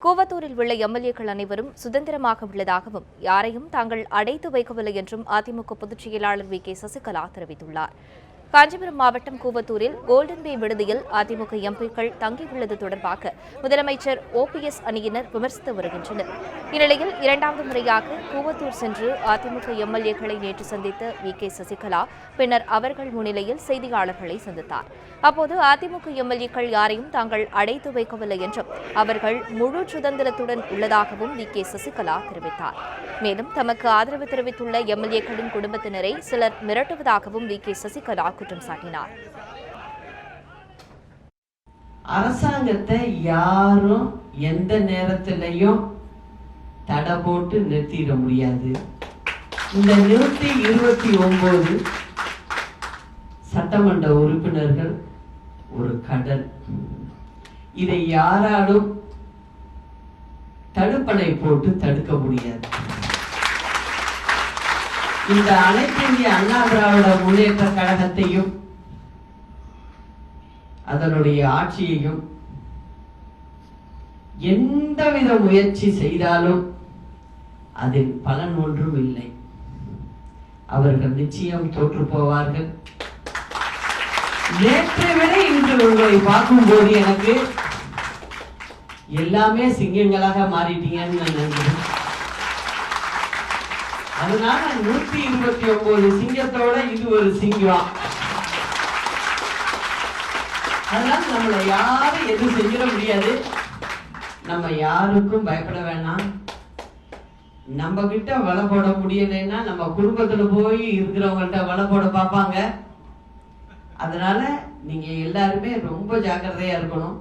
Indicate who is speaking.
Speaker 1: கூவத்தூரில் உள்ள எம்எல்ஏக்கள் அனைவரும் சுதந்திரமாக உள்ளதாகவும் யாரையும் தாங்கள் அடைத்து வைக்கவில்லை என்றும் அதிமுக பொதுச் செயலாளர் வி.கே. சசிகலா தெரிவித்துள்ளார். காஞ்சிபுரம் மாவட்டம் கூவத்தூரில் கோல்டன் பே விடுதியில் அதிமுக எம்பிக்கள் தங்கியுள்ளது தொடர்பாக முதலமைச்சர் OPS அணியினர் விமர்சித்து வருகின்றனர். இந்நிலையில் இரண்டாவது முறையாக கூவத்தூர் சென்று அதிமுக எம்எல்ஏக்களை நேற்று சந்தித்த வி.கே. சசிகலா பின்னர் அவர்கள் முன்னிலையில் செய்தியாளர்களை சந்தித்தார். அப்போது அதிமுக எம்எல்ஏக்கள் யாரையும் தாங்கள் அடைத்து வைக்கவில்லை என்றும் அவர்கள் முழு சுதந்திரத்துடன் உள்ளதாகவும் வி.கே. சசிகலா தெரிவித்தார். மேலும் தமக்கு ஆதரவு தெரிவித்துள்ள எம்எல்ஏக்களின் குடும்பத்தினரை சிலர் மிரட்டுவதாகவும் வி.கே. சசிகலா குற்றம் சாட்டினார்.
Speaker 2: அரசாங்கத்தை யாரும் எந்த நேரத்திலையும் தடை போட்டு நிறுத்திட முடியாது. இந்த 129 சட்டமன்ற உறுப்பினர்கள் ஒரு கடல். இதை யாராலும் தடுப்பணை போட்டு தடுக்க முடியாது. இந்த அனைத்து இந்திய அண்ணா திராவிட முன்னேற்ற கழகத்தையும் அதனுடைய ஆட்சியையும் எந்தவித முயற்சி செய்தாலும் அதில் பலன் ஒன்றும் இல்லை. அவர்கள் நிச்சயம் தோற்று போவார்கள். நேற்றை விட இன்று உங்களை பார்க்கும்போது எனக்கு எல்லாமே சிங்கங்களாக மாறிட்டீங்கன்னு நான் நினைக்கிறேன். அதனால 129 சிங்கத்தோட இது ஒரு சிங்கம். அதனால நம்மளை யாரும் எதுவும் செஞ்சிட முடியாது. நம்ம யாருக்கும் பயப்பட வேணாம். நம்ம கிட்ட வலை போட முடியலைன்னா நம்ம குடும்பத்துல போய் இருக்கிறவங்கள்ட்ட வலை போட பார்ப்பாங்க. அதனால நீங்க எல்லாருமே ரொம்ப ஜாக்கிரதையா இருக்கணும்.